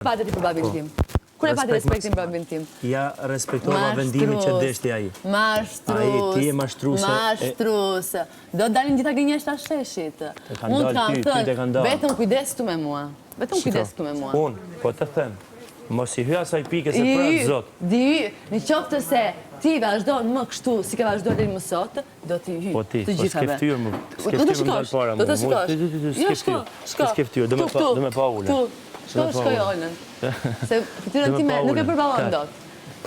Pati ti për babin tim? Kur e pati respektin për babin tim? Ja respektova vendimin që deshti ai. Mashtrus. Ti je mashtruse. Mashtrus. Do të dalin gjitha gënjeshtra sheshit. Unë të kam thënë, vetëm kujdes këtu me mua. Vetëm kujdes këtu me mua. Unë, po të them, mos i hyj asaj pike se pra zot. Në qoftë se ti vazhdon më kështu, si ke vazhduar deri më sot, do t'i hyj të gjithave. Po ti, s'ke ftyrë më para mua. Do të shkosh. S'ke ftyrë, do me pa ulën. Shkoj olën. Se fytyrën time nuk e përballon dot.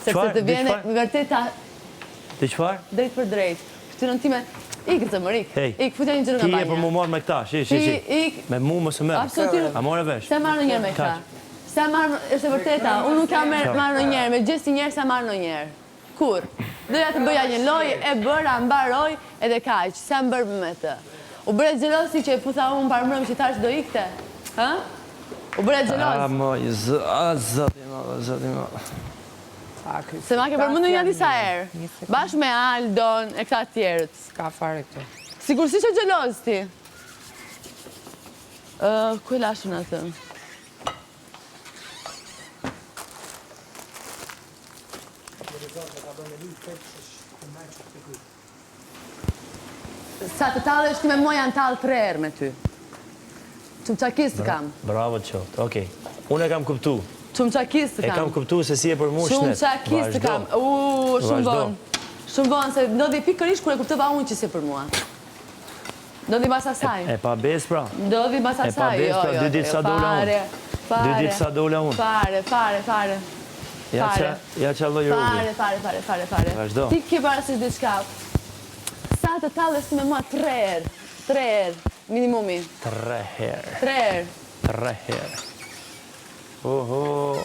Sepse të vjen vërtet Ti çfarë? Drejt për drejt. Fytyrën time ik zëmërik. Ik futja një gjë nga banja. banja. Ti je për mu marr me këta, shi. Me mu mos e merr. Absolutisht. A morë vesh? Se marr ndonjëherë me këta. Se marr, është e vërteta. Unë nuk kam marr ndonjëherë, me gjë njerë se marr ndonjëherë. Kur? Doja të bëja një lojë, e bëra, mbaroj edhe kaq. Sa mbër me të. U bëre xhelosi që e putha unë para mbrëm që thash do ikte. Ë? U bëre xheloz. Zoti më. Se ma ke përmendur një disa herë. Bashkë me Aldon e këta tjerët. S'ka fare këtu. Sigurisht që xheloz ti. Ku e lashun atë? Sa të tallesh ti me mua janë tallë 3 herë me ty. Çumçakist kam. Bravo të qoftë, okej. Unë e kam kuptu. Çumçakist kam. E kam kuptu se si e për mu shnet. Çumçakist kam. Shumë bon. Shumë bon, se ndodhi pikërisht kur e kuptova unë që si për mua. Ndodhi pas asaj. E pa bes pra. Ndodhi pas asaj. E pa bes pra, 2 ditë sa dola unë. 2 ditë sa dola unë. Fare. Ja që alloj rrugi. Fare. Vazhdo. Ti ke parasysh diçka. Sa të tallesh me mua 3 herë. 3 herë. Minimumi. 3 herë. 3 herë. 3 herë. Oho.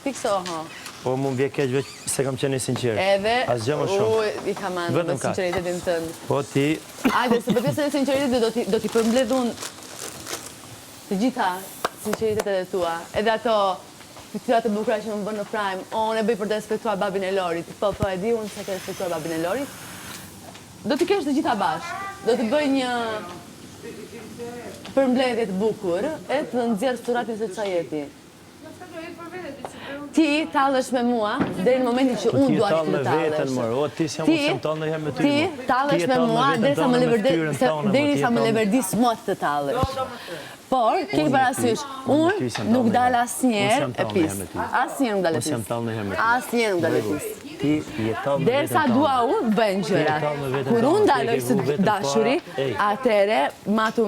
Pikso, oho. Po mu m'vje keq veç se kam qenë i sinqert. Edhe. Asgjë më shumë. I kam anë me sinqeritetin tënd. Po ti. Ajde, se për pjesën e sinqeritetit do t'i përmbledh unë të gjitha sinqeritetet e tua. Edhe ato fytyrat e bukura që më bën në prime. Unë e bëj për të respektuar babin e Lorit. Po e di unë se ke respektuar babin e Lorit. Do t'i kesh të gjitha bashkë. Do t'i bëj një përmbledhje të bukur e të nxjerr suratin se ç'a jeti. Ti tallesh me mua deri në momentin që unë dua që të tallesh. Ti s'jam mos tall ndonjëherë me ty. Ti tallesh me mua derisa më leverdis mua të tallesh. Por, ke parasysh, unë nuk dal asnjëherë e pis. Asnjëherë nuk dal e pis. Asnjëherë nuk dal e pis. Ti je tall me derisa dua unë bën gjëra. Kur unë daloj së dashuri, atëre ma të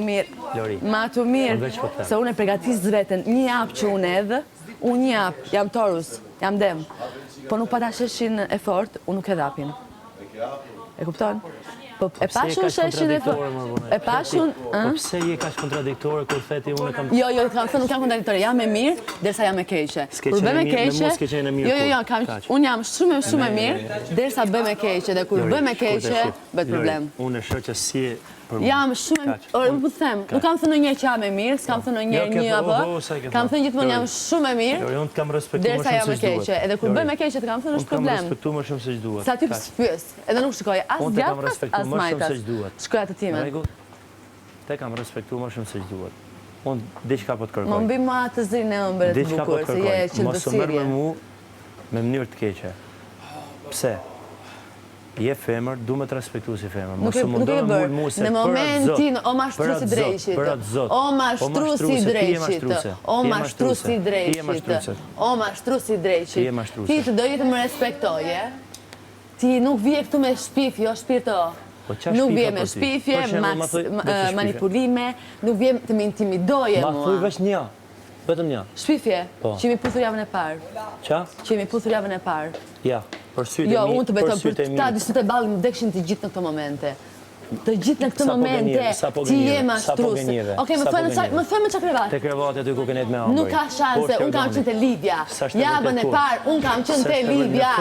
mirë, se unë e përgatis veten, një hap që unë edhe, unë një hap, jam Taurus, jam dem, po nuk pa ta sheshin e fort, unë nuk e dhapin. E kupton? Po e pashun sheshin e fort. E pashun, Po pse je kaq kontradiktore kur theti unë kam. Jo, kam thënë nuk jam kontradiktore, jam e mirë derisa jam e keqe. Kur bëj me keqe, jo, unë jam shumë e mirë derisa bëj me keqe dhe kur bëj me keqe bëhet problem. Unë e shoh që si jam shumë, po them, nuk kam thënë ndonjëherë që jam e mirë, s'kam thënë ndonjëherë një apo. Kam thënë gjithmonë jam shumë e mirë. Unë të kam respektuar derisa jam e keqe, edhe kur bëj me keqe të kam thënë është problem. Unë kam respektuar më shumë se ç'duhet. Sa ty pyes, edhe nuk shikoj as djathtas as majtas. Shkoj atë timen. Te kam respektuar më shumë se ç'duhet. Unë diçka po të kërkoj. Më mbi mua të zërin e ëmbël të bukur, se je qëndësirje. Mos u merr me mua me mënyrë të keqe. Pse? Je femër, du me të respektu si femër. Nuk e bërë. Në momentin, o mashtru si drejqit. O mashtru si drejqit. O mashtru si drejqit. O mashtru si drejqit. Ti të dojë të më respektoje. Ti nuk vje këtu me shpif, jo shpirto. Nuk vje me shpifje, manipulime, nuk vje të më intimidoje mua. Ma thuj vesh një, vetëm një. Shpifje, që jemi puthur javën e parë. Qa? Që jemi puthur javën e parë. Ja. Jo, unë të betëm, për ta disë të balë më dekshin të gjithë në këto momente. Të gjithë në këto momente, ti je mashtrus. Okej, më thëmë që krevat. Te krevat e ty ku kënet me ambëri. Nuk ka shanse, unë kam qënë të Livja. Javën e parë, unë kam qënë të Livja.